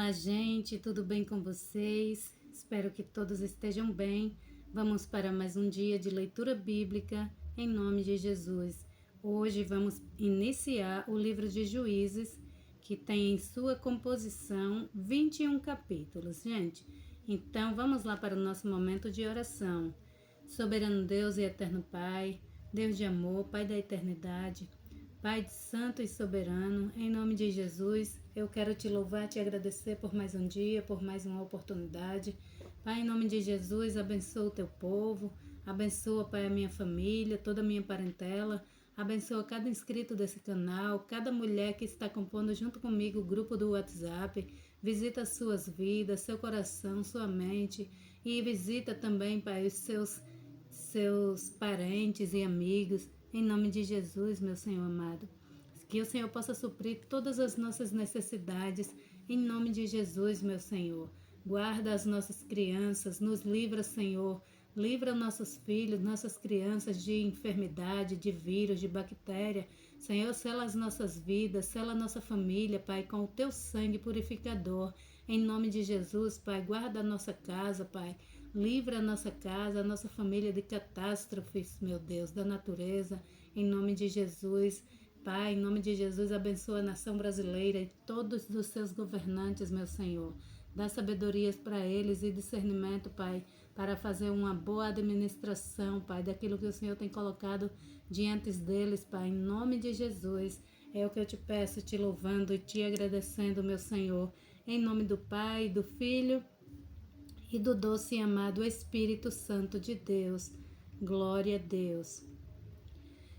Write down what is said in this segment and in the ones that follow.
Olá, gente, tudo bem com vocês? Espero que todos estejam bem. Vamos para mais um dia de leitura bíblica em nome de Jesus. Hoje vamos iniciar o livro de Juízes, que tem em sua composição 21 capítulos, gente. Então, vamos lá para o nosso momento de oração. Soberano Deus e eterno Pai, Deus de amor, Pai da eternidade, Pai santo e soberano, em nome de Jesus, eu quero te louvar, te agradecer por mais um dia, por mais uma oportunidade. Pai, em nome de Jesus, abençoa o teu povo, abençoa, Pai, a minha família, toda a minha parentela, abençoa cada inscrito desse canal, cada mulher que está compondo junto comigo o grupo do WhatsApp, visita as suas vidas, seu coração, sua mente e visita também, Pai, os seus parentes e amigos, em nome de Jesus, meu Senhor amado. Que o Senhor possa suprir todas as nossas necessidades, em nome de Jesus, meu Senhor. Guarda as nossas crianças, nos livra, Senhor. Livra nossos filhos, nossas crianças de enfermidade, de vírus, de bactéria. Senhor, sela as nossas vidas, sela a nossa família, Pai, com o teu sangue purificador. Em nome de Jesus, Pai, guarda a nossa casa, Pai. Livra a nossa casa, a nossa família de catástrofes, meu Deus, da natureza. Em nome de Jesus, Pai, em nome de Jesus, abençoa a nação brasileira e todos os seus governantes, meu Senhor. Dá sabedorias para eles e discernimento, Pai, para fazer uma boa administração, Pai, daquilo que o Senhor tem colocado diante deles, Pai. Em nome de Jesus, é o que eu te peço, te louvando e te agradecendo, meu Senhor. Em nome do Pai, do Filho e do doce e amado Espírito Santo de Deus. Glória a Deus.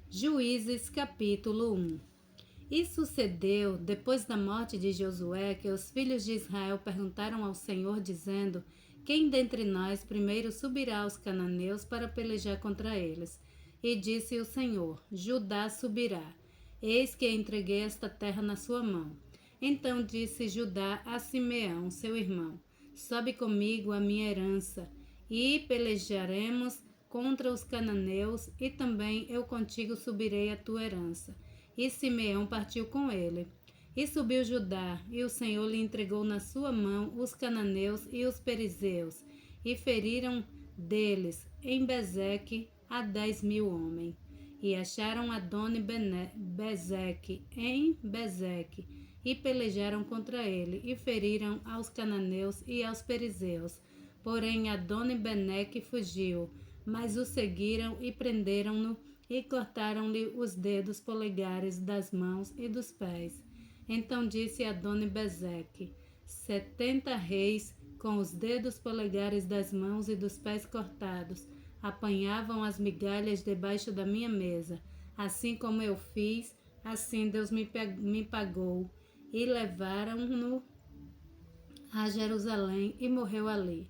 Juízes capítulo 1. E sucedeu, depois da morte de Josué, que os filhos de Israel perguntaram ao Senhor, dizendo: Quem dentre nós primeiro subirá aos cananeus para pelejar contra eles? E disse o Senhor: Judá subirá. Eis que entreguei esta terra na sua mão. Então disse Judá a Simeão, seu irmão: Sobe comigo a minha herança, e pelejaremos contra os cananeus, e também eu contigo subirei a tua herança. E Simeão partiu com ele. E subiu Judá, e o Senhor lhe entregou na sua mão os cananeus e os perizeus, e feriram deles em Bezeque a 10.000 homens. E acharam Bezeque em Bezeque, e pelejaram contra ele, e feriram aos cananeus e aos perizeus. Porém Adoni-Beneque fugiu, mas o seguiram e prenderam-no, e cortaram-lhe os dedos polegares das mãos e dos pés. Então disse Adoni-Bezeque: 70 reis, com os dedos polegares das mãos e dos pés cortados, apanhavam as migalhas debaixo da minha mesa. Assim como eu fiz, assim Deus me pagou. E levaram-no a Jerusalém e morreu ali.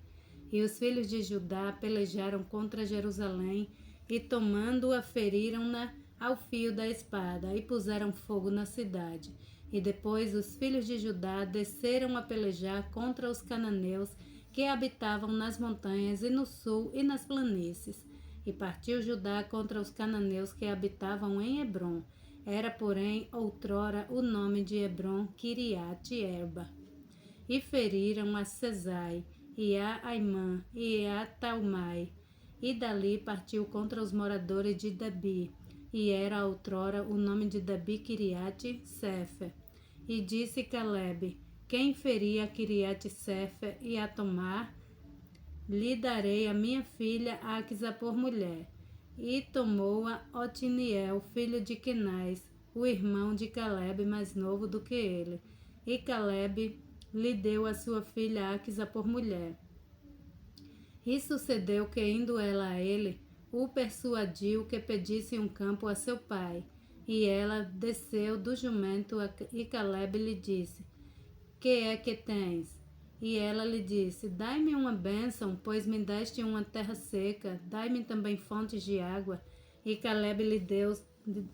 E os filhos de Judá pelejaram contra Jerusalém, e tomando-a, feriram-na ao fio da espada, e puseram fogo na cidade. E depois os filhos de Judá desceram a pelejar contra os cananeus, que habitavam nas montanhas e no sul e nas planícies. E partiu Judá contra os cananeus que habitavam em Hebrom. Era, porém, outrora o nome de Hebrom Kiriat-Erba. E feriram a Sesai, e a Aimã, e a Talmai. E dali partiu contra os moradores de Debi, e era outrora o nome de Debi Kiriat-Sefer. E disse Calebe: Quem ferir a Kiriat-Sefer e a tomar, lhe darei a minha filha Aquisa por mulher. E tomou-a Otiniel, filho de Quenais, o irmão de Calebe, mais novo do que ele. E Calebe lhe deu a sua filha Aquisa por mulher. E sucedeu que, indo ela a ele, o persuadiu que pedisse um campo a seu pai. E ela desceu do jumento, e Calebe lhe disse: Que é que tens? E ela lhe disse: Dai-me uma bênção, pois me deste uma terra seca, dai-me também fontes de água. E Calebe lhe deu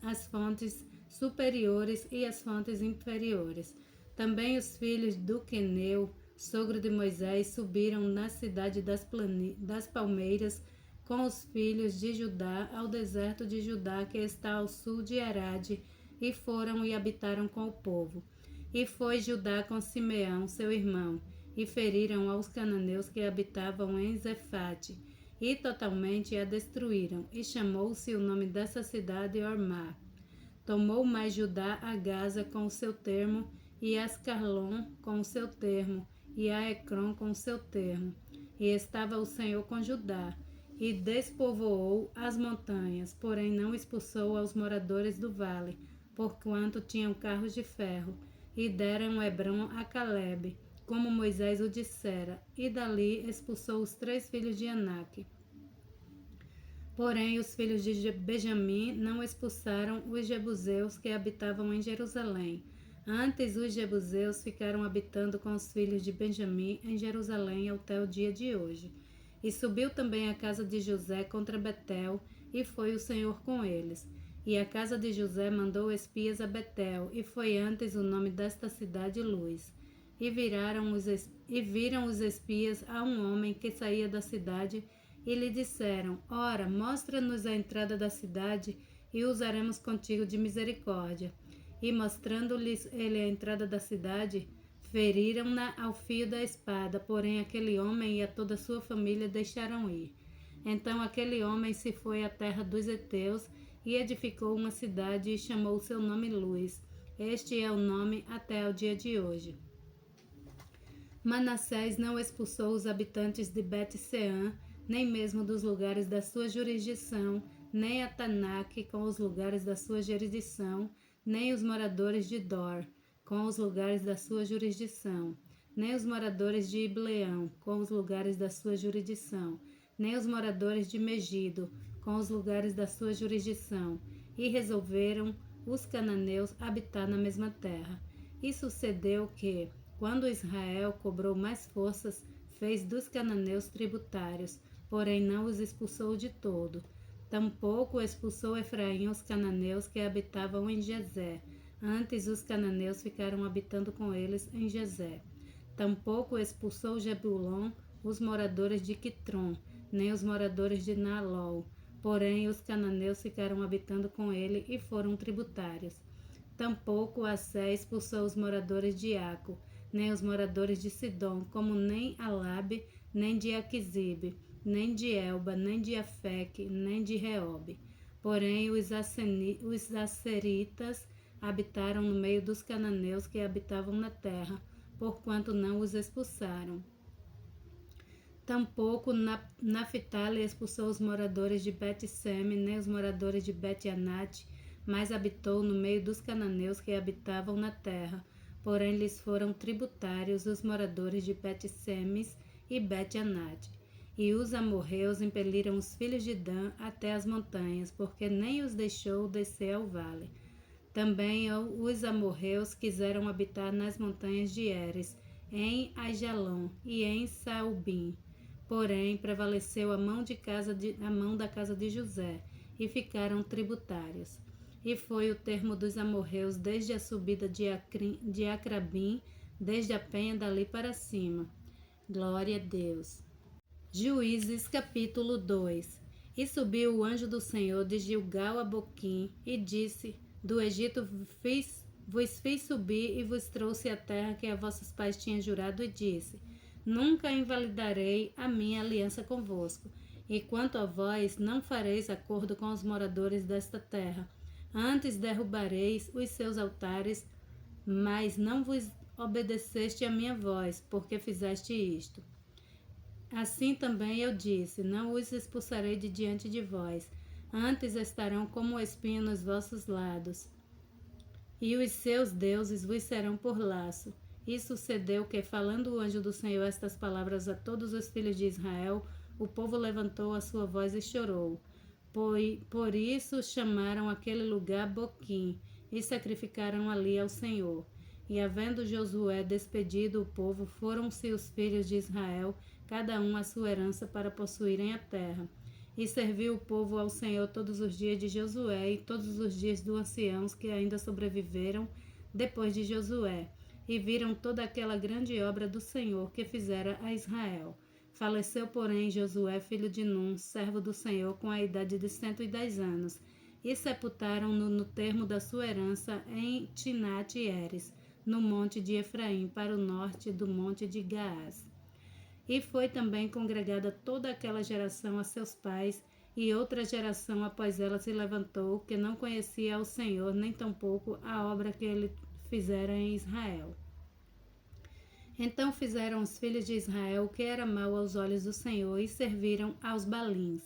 as fontes superiores e as fontes inferiores. Também os filhos do Queneu, sogro de Moisés, subiram na cidade das palmeiras com os filhos de Judá ao deserto de Judá, que está ao sul de Arade, e foram e habitaram com o povo. E foi Judá com Simeão, seu irmão, e feriram aos cananeus que habitavam em Zefate, e totalmente a destruíram, e chamou-se o nome dessa cidade Ormá. Tomou mais Judá a Gaza com o seu termo, e Ascalon com o seu termo, e a Ecrom com o seu termo. E estava o Senhor com Judá, e despovoou as montanhas, porém não expulsou aos moradores do vale, porquanto tinham carros de ferro, e deram Hebrom a Calebe, como Moisés o dissera, e dali expulsou os 3 filhos de Aнаque. Porém, os filhos de Benjamim não expulsaram os jebuseus que habitavam em Jerusalém. Antes, os jebuseus ficaram habitando com os filhos de Benjamim em Jerusalém até o dia de hoje. E subiu também a casa de José contra Betel, e foi o Senhor com eles. E a casa de José mandou espias a Betel, e foi antes o nome desta cidade Luz. E viram os espias a um homem que saía da cidade, e lhe disseram: Ora, mostra-nos a entrada da cidade, e usaremos contigo de misericórdia. E mostrando-lhes ele a entrada da cidade, feriram-na ao fio da espada, porém aquele homem e a toda a sua família deixaram ir. Então aquele homem se foi à terra dos heteus, e edificou uma cidade, e chamou o seu nome Luz. Este é o nome até o dia de hoje. Manassés não expulsou os habitantes de Bet-Seã, nem mesmo dos lugares da sua jurisdição, nem a Tanaque com os lugares da sua jurisdição, nem os moradores de Dor com os lugares da sua jurisdição, nem os moradores de Ibleão com os lugares da sua jurisdição, nem os moradores de Megido com os lugares da sua jurisdição, e resolveram os cananeus habitar na mesma terra. E sucedeu que, quando Israel cobrou mais forças, fez dos cananeus tributários, porém não os expulsou de todo. Tampouco expulsou Efraim os cananeus que habitavam em Gezer. Antes os cananeus ficaram habitando com eles em Gezer. Tampouco expulsou Jebulon os moradores de Quitron, nem os moradores de Naalol. Porém os cananeus ficaram habitando com ele e foram tributários. Tampouco Assé expulsou os moradores de Aco, nem os moradores de Sidom, como nem Alabe, nem de Aquisibe, nem de Elba, nem de Afeque, nem de Reobe. Porém, os asseritas habitaram no meio dos cananeus que habitavam na terra, porquanto não os expulsaram. Tampouco Naphtali expulsou os moradores de Bet-Seme, nem os moradores de Bet-Anate, mas habitou no meio dos cananeus que habitavam na terra. Porém, lhes foram tributários os moradores de Bet-Semes e Bet-Anate. E os amorreus impeliram os filhos de Dan até as montanhas, porque nem os deixou descer ao vale. Também os amorreus quiseram habitar nas montanhas de Eres, em Aijalon e em Saubim. Porém, prevaleceu a mão da casa de José, e ficaram tributários. E foi o termo dos amorreus desde a subida de Acrabim, desde a penha dali para cima. Glória a Deus. Juízes capítulo 2. E subiu o anjo do Senhor de Gilgal a Boquim, e disse: Do Egito vos fiz subir e vos trouxe a terra que a vossos pais tinham jurado, e disse: Nunca invalidarei a minha aliança convosco. E quanto a vós, não fareis acordo com os moradores desta terra. Antes derrubareis os seus altares, mas não vos obedeceste a minha voz, porque fizeste isto. Assim também eu disse: Não os expulsarei de diante de vós, antes estarão como espinho nos vossos lados, e os seus deuses vos serão por laço. E sucedeu que, falando o anjo do Senhor estas palavras a todos os filhos de Israel, o povo levantou a sua voz e chorou. Por isso chamaram aquele lugar Boquim, e sacrificaram ali ao Senhor. E havendo Josué despedido o povo, foram-se os filhos de Israel, cada um a sua herança, para possuírem a terra. E serviu o povo ao Senhor todos os dias de Josué e todos os dias dos anciãos que ainda sobreviveram depois de Josué, e viram toda aquela grande obra do Senhor que fizera a Israel. Faleceu, porém, Josué, filho de Num, servo do Senhor, com a idade de 110 anos, e sepultaram-no no termo da sua herança em Tinate-Eres, no monte de Efraim, para o norte do monte de Gaás. E foi também congregada toda aquela geração a seus pais, e outra geração após ela se levantou, que não conhecia ao Senhor, nem tampouco a obra que ele fizera em Israel. Então fizeram os filhos de Israel o que era mau aos olhos do Senhor, e serviram aos Balins,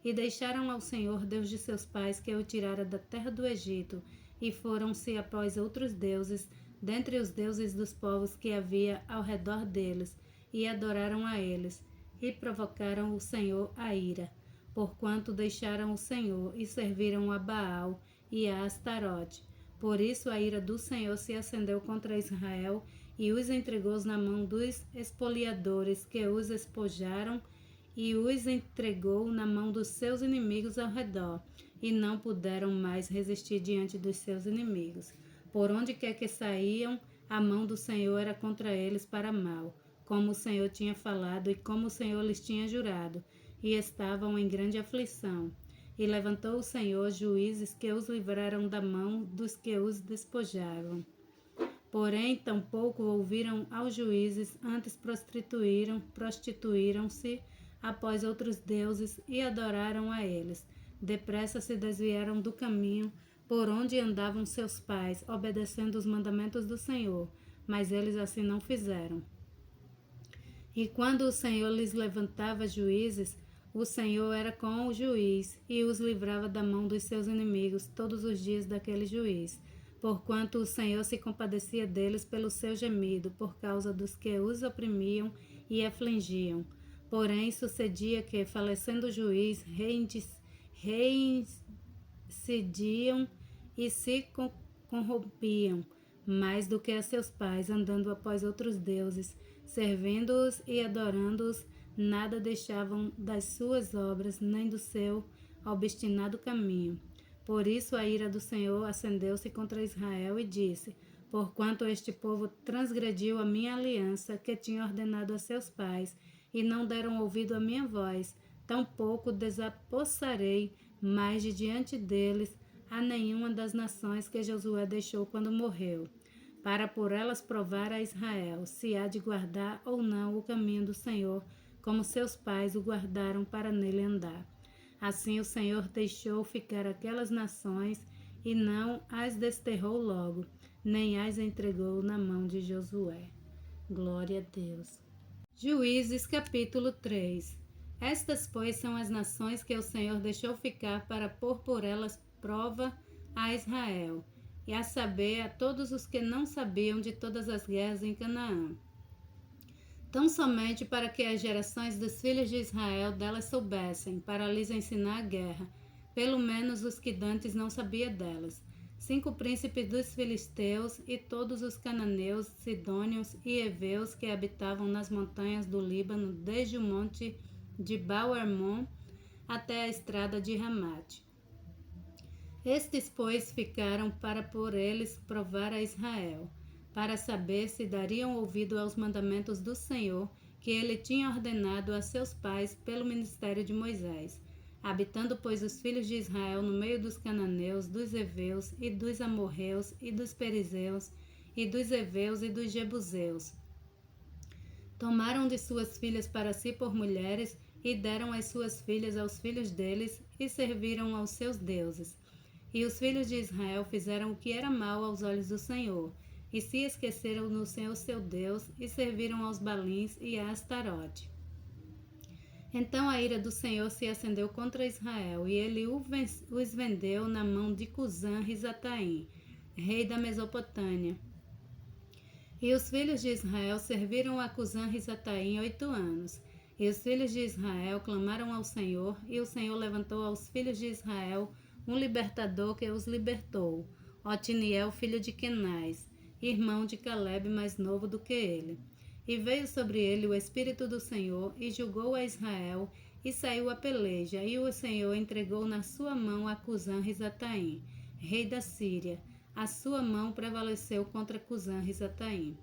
e deixaram ao Senhor, Deus de seus pais, que o tirara da terra do Egito, e foram-se após outros deuses, dentre os deuses dos povos que havia ao redor deles, e adoraram a eles, e provocaram o Senhor a ira, porquanto deixaram o Senhor, e serviram a Baal e a Astarote. Por isso a ira do Senhor se acendeu contra Israel, e os entregou na mão dos espoliadores, que os espojaram, e os entregou na mão dos seus inimigos ao redor, e não puderam mais resistir diante dos seus inimigos. Por onde quer que saíam, a mão do Senhor era contra eles para mal, como o Senhor tinha falado e como o Senhor lhes tinha jurado, e estavam em grande aflição. E levantou o Senhor juízes que os livraram da mão dos que os despojavam. Porém, tampouco ouviram aos juízes, antes prostituíram-se após outros deuses e adoraram a eles. Depressa se desviaram do caminho por onde andavam seus pais, obedecendo os mandamentos do Senhor, mas eles assim não fizeram. E quando o Senhor lhes levantava juízes, o Senhor era com o juiz e os livrava da mão dos seus inimigos todos os dias daquele juiz, porquanto o Senhor se compadecia deles pelo seu gemido, por causa dos que os oprimiam e afligiam. Porém, sucedia que, falecendo o juiz, reincidiam e se corrompiam, mais do que a seus pais, andando após outros deuses, servindo-os e adorando-os, nada deixavam das suas obras, nem do seu obstinado caminho. Por isso a ira do Senhor acendeu-se contra Israel e disse: porquanto este povo transgrediu a minha aliança, que tinha ordenado a seus pais, e não deram ouvido à minha voz, tampouco desapossarei mais de diante deles a nenhuma das nações que Josué deixou quando morreu, para por elas provar a Israel, se há de guardar ou não o caminho do Senhor, como seus pais o guardaram para nele andar. Assim o Senhor deixou ficar aquelas nações e não as desterrou logo, nem as entregou na mão de Josué. Glória a Deus. Juízes capítulo 3. Estas, pois, são as nações que o Senhor deixou ficar para pôr por elas prova a Israel, e a saber, a todos os que não sabiam de todas as guerras em Canaã. Tão somente para que as gerações dos filhos de Israel delas soubessem, para lhes ensinar a guerra, pelo menos os que dantes não sabiam delas. 5 príncipes dos filisteus e todos os cananeus, sidônios e heveus que habitavam nas montanhas do Líbano, desde o monte de Baal-Hermon até a estrada de Ramate. Estes, pois, ficaram para por eles provar a Israel, para saber se dariam ouvido aos mandamentos do Senhor, que ele tinha ordenado a seus pais pelo ministério de Moisés. Habitando, pois, os filhos de Israel no meio dos cananeus, dos heveus, e dos amorreus, e dos perizeus, e dos heveus, e dos jebuseus. Tomaram de suas filhas para si por mulheres, e deram as suas filhas aos filhos deles, e serviram aos seus deuses. E os filhos de Israel fizeram o que era mal aos olhos do Senhor, e se esqueceram no Senhor seu Deus, e serviram aos Balins e a Astarote. Então a ira do Senhor se acendeu contra Israel, e ele os vendeu na mão de Cusã-Risataim, rei da Mesopotâmia. E os filhos de Israel serviram a Cusã-Risataim 8 anos. E os filhos de Israel clamaram ao Senhor, e o Senhor levantou aos filhos de Israel um libertador que os libertou, Otiniel, filho de Kenaz, irmão de Calebe, mais novo do que ele. E veio sobre ele o Espírito do Senhor, e julgou a Israel, e saiu a peleja, e o Senhor entregou na sua mão a Cusã-Risataim, rei da Síria. A sua mão prevaleceu contra Cusã-Risataim.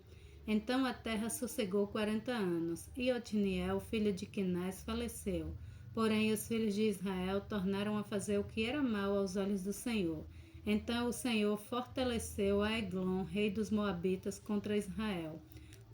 Então a terra sossegou 40 anos, e Otiniel, filho de Kenaz, faleceu. Porém os filhos de Israel tornaram a fazer o que era mal aos olhos do Senhor. Então o Senhor fortaleceu a Eglon, rei dos Moabitas, contra Israel,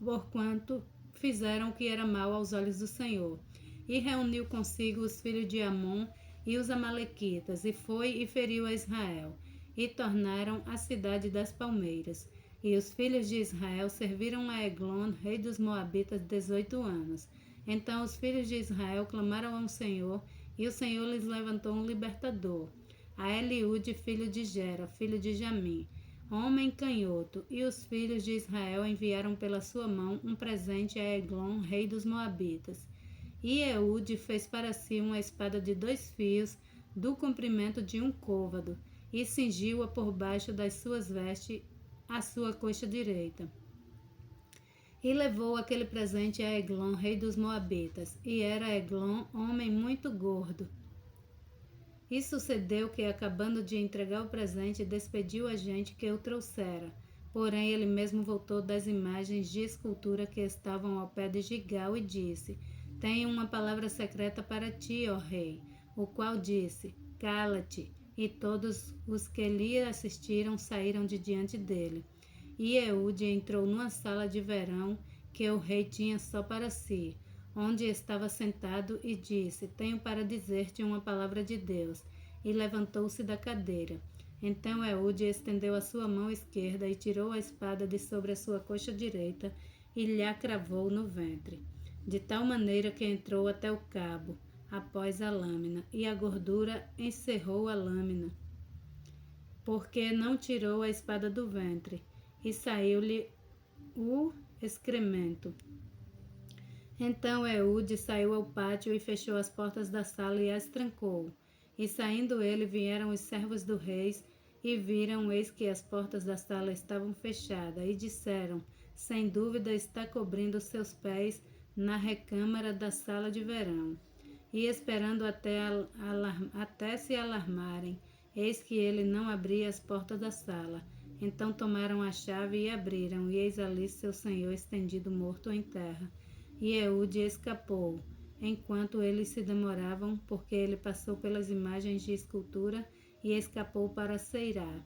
porquanto fizeram o que era mal aos olhos do Senhor. E reuniu consigo os filhos de Amon e os amalequitas, e foi e feriu a Israel, e tornaram a cidade das palmeiras. E os filhos de Israel serviram a Eglon, rei dos Moabitas, 18 anos. Então os filhos de Israel clamaram ao Senhor, e o Senhor lhes levantou um libertador, a Eliúde, filho de Gera, filho de Jamim, homem canhoto. E os filhos de Israel enviaram pela sua mão um presente a Eglon, rei dos Moabitas. E Eude fez para si uma espada de 2 fios, do comprimento de 1 côvado, e cingiu-a por baixo das suas vestes à sua coxa direita. E levou aquele presente a Eglon, rei dos Moabitas. E era Eglon homem muito gordo. E sucedeu que, acabando de entregar o presente, despediu a gente que o trouxera. Porém, ele mesmo voltou das imagens de escultura que estavam ao pé de Gigal e disse: Tenho uma palavra secreta para ti, ó rei. O qual disse: Cala-te. E todos os que lhe assistiram saíram de diante dele. E Eude entrou numa sala de verão que o rei tinha só para si, onde estava sentado, e disse: Tenho para dizer-te uma palavra de Deus. E levantou-se da cadeira. Então Eude estendeu a sua mão esquerda e tirou a espada de sobre a sua coxa direita e lhe a cravou no ventre, de tal maneira que entrou até o cabo, após a lâmina, e a gordura encerrou a lâmina, porque não tirou a espada do ventre, e saiu-lhe o excremento. Então Eude saiu ao pátio e fechou as portas da sala e as trancou. E saindo ele, vieram os servos do rei, e viram, eis que as portas da sala estavam fechadas, e disseram: Sem dúvida está cobrindo seus pés na recâmara da sala de verão. E esperando até se alarmarem, eis que ele não abria as portas da sala. Então tomaram a chave e abriram, e eis ali seu senhor estendido morto em terra. E Eude escapou, enquanto eles se demoravam, porque ele passou pelas imagens de escultura e escapou para Seirá.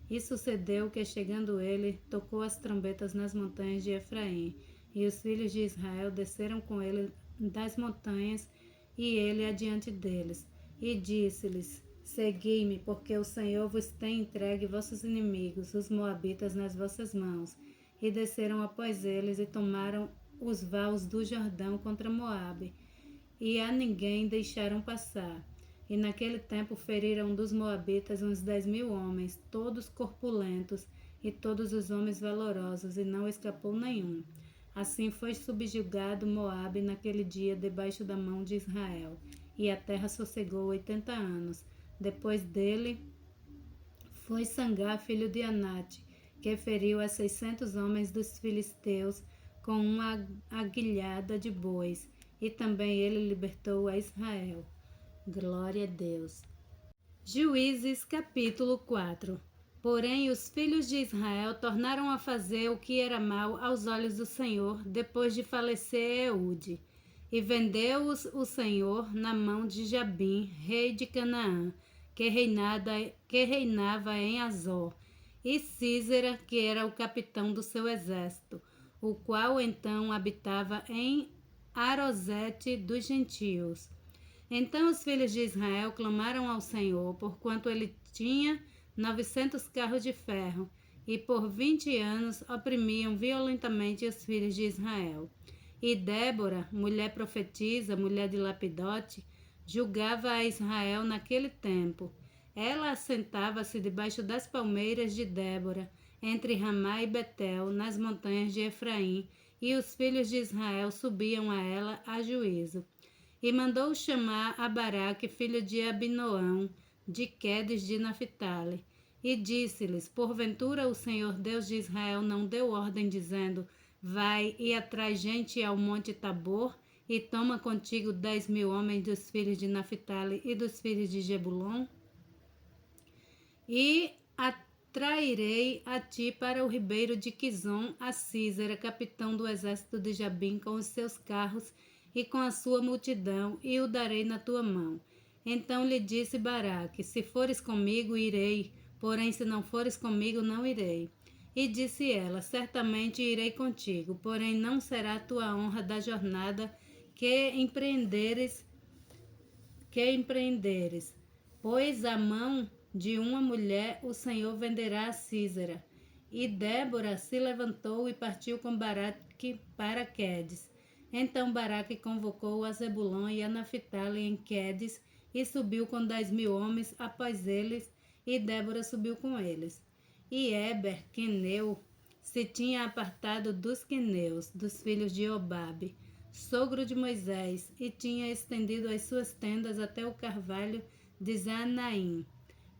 E sucedeu que, chegando ele, tocou as trombetas nas montanhas de Efraim, e os filhos de Israel desceram com ele das montanhas, e ele adiante deles. E disse-lhes: Segui-me, porque o Senhor vos tem entregue vossos inimigos, os moabitas, nas vossas mãos. E desceram após eles, e tomaram os vales do Jordão contra Moabe, e a ninguém deixaram passar. E naquele tempo feriram dos moabitas uns 10.000 homens, todos corpulentos, e todos os homens valorosos, e não escapou nenhum. Assim foi subjugado Moabe naquele dia debaixo da mão de Israel, e a terra sossegou 80 anos. Depois dele foi Sangar, filho de Anate, que feriu a 600 homens dos filisteus com uma aguilhada de bois, e também ele libertou a Israel. Glória a Deus. Juízes capítulo 4. Porém os filhos de Israel tornaram a fazer o que era mal aos olhos do Senhor, depois de falecer Eude. E vendeu-os o Senhor na mão de Jabim, rei de Canaã, que reinava em Azor, e Císera, que era o capitão do seu exército, o qual então habitava em Arosete dos gentios. Então os filhos de Israel clamaram ao Senhor, porquanto ele tinha 900 carros de ferro, e por 20 anos oprimiam violentamente os filhos de Israel. E Débora, mulher profetisa, mulher de Lapidote, julgava a Israel naquele tempo. Ela assentava-se debaixo das palmeiras de Débora, entre Ramá e Betel, nas montanhas de Efraim, e os filhos de Israel subiam a ela a juízo. E mandou chamar a Baraque, filho de Abinoão, de Quedes de Naphtali, e disse-lhes: Porventura o Senhor Deus de Israel não deu ordem, dizendo: Vai e atrai gente ao monte Tabor, e toma contigo 10.000 homens dos filhos de Naphtali e dos filhos de Jebulon? E atrairei a ti para o ribeiro de Quizon a Císera, capitão do exército de Jabim, com os seus carros e com a sua multidão, e o darei na tua mão. Então lhe disse Baraque: Se fores comigo, irei, porém se não fores comigo, não irei. E disse ela, certamente irei contigo, porém não será tua honra da jornada que empreenderes, pois a mão de uma mulher o Senhor venderá a Císera. E Débora se levantou e partiu com Baraque para Quedes. Então Baraque convocou a Zebulon e a Naphtali em Quedes e subiu com 10.000 homens após eles, e Débora subiu com eles. E Éber, queneu, se tinha apartado dos queneus, dos filhos de Obabe, sogro de Moisés, e tinha estendido as suas tendas até o carvalho de Zanaim,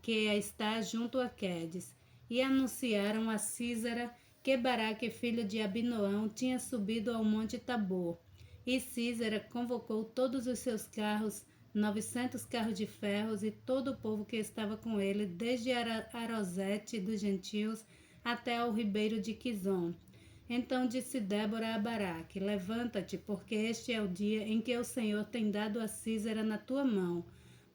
que está junto a Quedes, e anunciaram a Císara que Baraque, filho de Abinoão, tinha subido ao monte Tabor. E Císara convocou todos os seus carros, 900 carros de ferros, e todo o povo que estava com ele, desde Arosete dos gentios até ao ribeiro de Quizon. Então disse Débora a Baraque, levanta-te, porque este é o dia em que o Senhor tem dado a Císara na tua mão.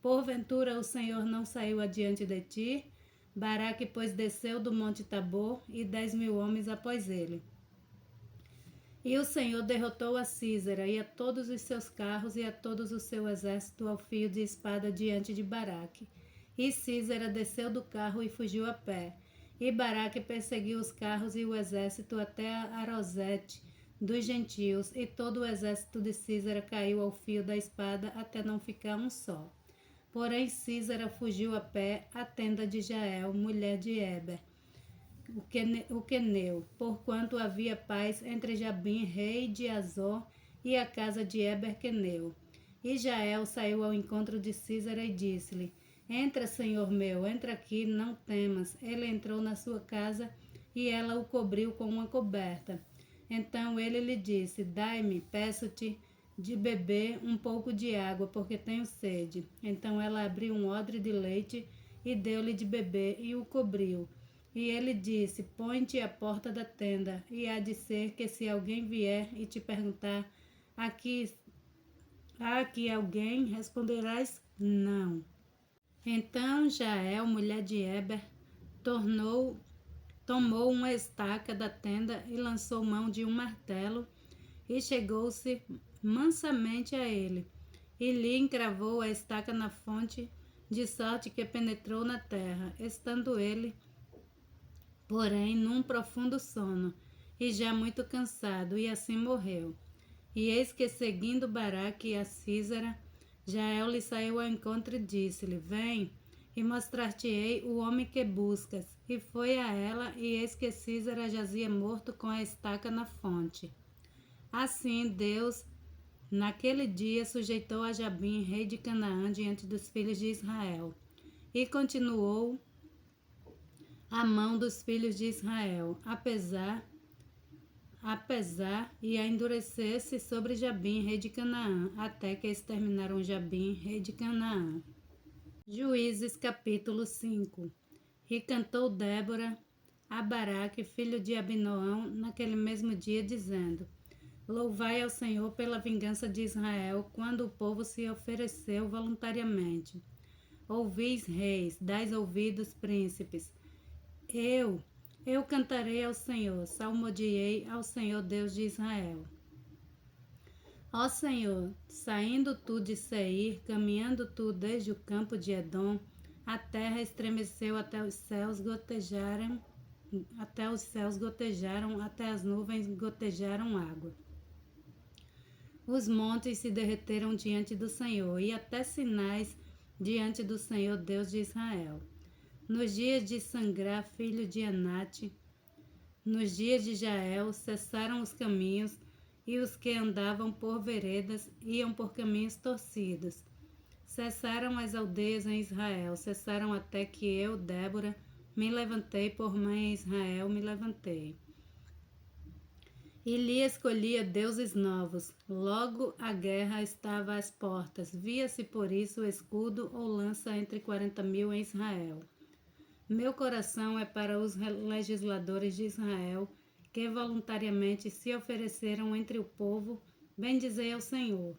Porventura o Senhor não saiu adiante de ti? Baraque, pois, desceu do monte Tabor, e 10.000 homens após ele. E o Senhor derrotou a Císara e a todos os seus carros e a todos o seu exército ao fio de espada diante de Baraque. E Císara desceu do carro e fugiu a pé. E Baraque perseguiu os carros e o exército até Arosete dos gentios, e todo o exército de Císara caiu ao fio da espada até não ficar um só. Porém Císara fugiu a pé à tenda de Jael, mulher de Éber, o queneu, porquanto havia paz entre Jabim, rei de Azor, e a casa de Éber queneu. E Jael saiu ao encontro de Císara e disse-lhe, entra, senhor meu, entra aqui, não temas. Ele entrou na sua casa, e ela o cobriu com uma coberta. Então ele lhe disse, dai-me, peço-te, de beber um pouco de água, porque tenho sede. Então ela abriu um odre de leite e deu-lhe de beber e o cobriu. E ele disse, põe-te à porta da tenda, e há de ser que se alguém vier e te perguntar, há aqui alguém? Responderás, não. Então Jael, mulher de Éber, tomou uma estaca da tenda e lançou mão de um martelo, e chegou-se mansamente a ele, e lhe encravou a estaca na fonte, de sorte que penetrou na terra, estando ele, porém, num profundo sono, e já muito cansado, e assim morreu. E eis que, seguindo Baraque e a Císara, Jael lhe saiu ao encontro e disse-lhe, vem, e mostrar-te-ei o homem que buscas. E foi a ela, e eis que Císara jazia morto com a estaca na fonte. Assim Deus, naquele dia, sujeitou a Jabim, rei de Canaã, diante dos filhos de Israel. E continuou a mão dos filhos de Israel, apesar e a endurecer-se sobre Jabim, rei de Canaã, até que exterminaram Jabim, rei de Canaã. Juízes capítulo 5. E cantou Débora a Baraque, filho de Abinoão, naquele mesmo dia, dizendo, louvai ao Senhor pela vingança de Israel, quando o povo se ofereceu voluntariamente. Ouvis, reis, dais ouvidos, príncipes. Eu cantarei ao Senhor, salmodiei ao Senhor Deus de Israel. Ó Senhor, saindo tu de Seir, caminhando tu desde o campo de Edom, a terra estremeceu até os céus gotejaram, até as nuvens gotejaram água. Os montes se derreteram diante do Senhor, e até Sinais diante do Senhor Deus de Israel. Nos dias de Sangrá, filho de Anate, nos dias de Jael, cessaram os caminhos, e os que andavam por veredas iam por caminhos torcidos. Cessaram as aldeias em Israel, cessaram até que eu, Débora, me levantei, por mãe em Israel me levantei. E lhe escolhia deuses novos. Logo a guerra estava às portas. Via-se por isso escudo ou lança entre 40.000 em Israel. Meu coração é para os legisladores de Israel, que voluntariamente se ofereceram entre o povo. Bendizei ao Senhor.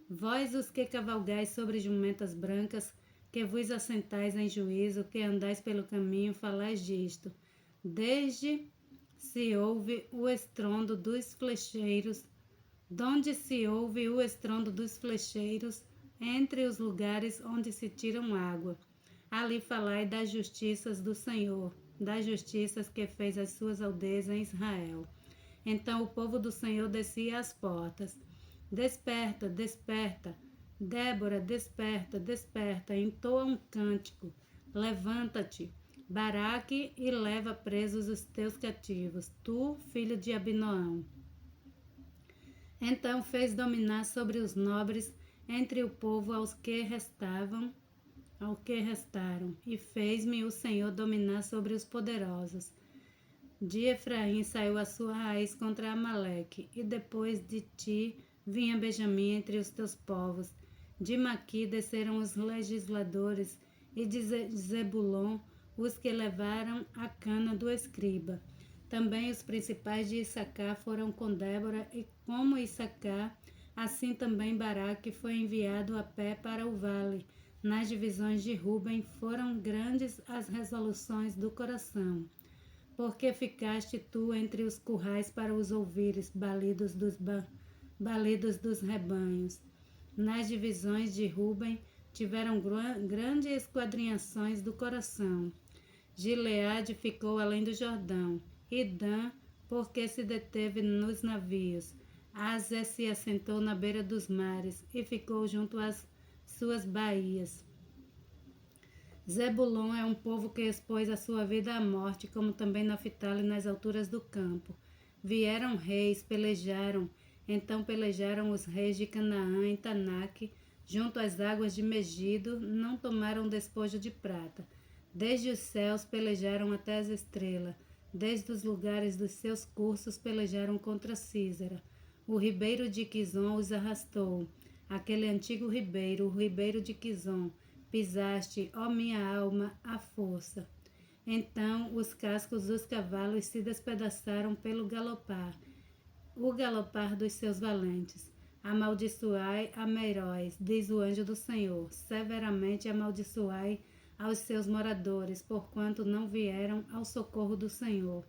Vós os que cavalgais sobre jumentas brancas, que vos assentais em juízo, que andais pelo caminho, falais disto. Desde se ouve o estrondo dos flecheiros, donde se ouve o estrondo dos flecheiros, entre os lugares onde se tiram água. Ali falai das justiças do Senhor, das justiças que fez as suas aldeias em Israel. Então o povo do Senhor descia às portas. Desperta, desperta, Débora, desperta, desperta, entoa um cântico. Levanta-te, Baraque, e leva presos os teus cativos, tu, filho de Abinoão. Então fez dominar sobre os nobres entre o povo ao que restaram, e fez-me o Senhor dominar sobre os poderosos. De Efraim saiu a sua raiz contra Amaleque, e depois de ti vinha Benjamim entre os teus povos. De Maqui desceram os legisladores, e de Zebulon os que levaram a cana do escriba. Também os principais de Issacar foram com Débora, e como Issacar, assim também Baraque foi enviado a pé para o vale. Nas divisões de Ruben foram grandes as resoluções do coração. Porque ficaste tu entre os currais para os ouvires, balidos dos rebanhos. Nas divisões de Ruben tiveram grandes esquadrinhações do coração. Gileade ficou além do Jordão, e Dan, porque se deteve nos navios. Ásia se assentou na beira dos mares, e ficou junto às suas baías. Zebulon é um povo que expôs a sua vida à morte, como também Naftali nas alturas do campo. Vieram reis, pelejaram, então pelejaram os reis de Canaã em Tanaque, junto às águas de Megido, não tomaram despojo de prata. Desde os céus pelejaram até as estrelas, desde os lugares dos seus cursos pelejaram contra Císera. O ribeiro de Quizon os arrastou, aquele antigo ribeiro, o ribeiro de Quizon. Pisaste, ó minha alma, à força. Então os cascos dos cavalos se despedaçaram pelo galopar, o galopar dos seus valentes. Amaldiçoai a Meróis, diz o anjo do Senhor, severamente amaldiçoai aos seus moradores, porquanto não vieram ao socorro do Senhor.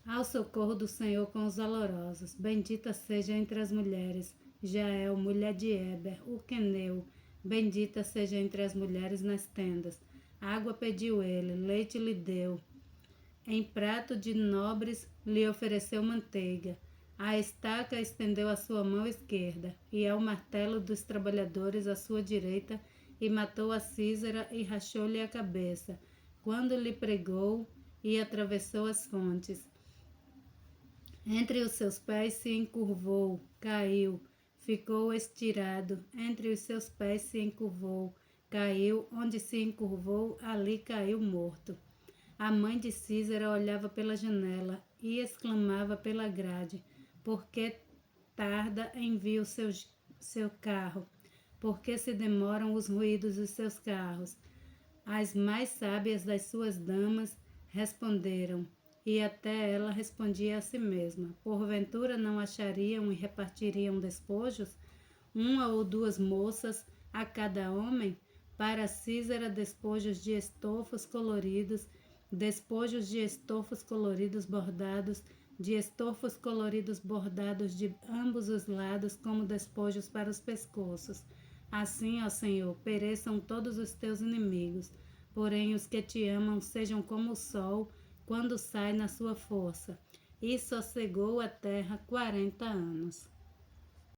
Ao socorro do Senhor com os valorosos. Bendita seja entre as mulheres, Jael, mulher de Eber, o queneu. Bendita seja entre as mulheres nas tendas. Água pediu ele, leite lhe deu. Em prato de nobres lhe ofereceu manteiga. A estaca estendeu a sua mão esquerda, e ao martelo dos trabalhadores a sua direita, e matou a Císera e rachou-lhe a cabeça, quando lhe pregou e atravessou as fontes. Entre os seus pés se encurvou, caiu, ficou estirado, entre os seus pés se encurvou, caiu, onde se encurvou, ali caiu morto. A mãe de Císera olhava pela janela e exclamava pela grade, porque tarda envia o seu carro, porque se demoram os ruídos dos seus carros. As mais sábias das suas damas responderam, e até ela respondia a si mesma. Porventura não achariam e repartiriam despojos, uma ou duas moças a cada homem? Para Císera despojos de estofos coloridos, despojos de estofos coloridos bordados, de estofos coloridos bordados de ambos os lados, como despojos para os pescoços. Assim, ó Senhor, pereçam todos os teus inimigos, porém os que te amam sejam como o sol quando sai na sua força. E sossegou a terra 40 anos.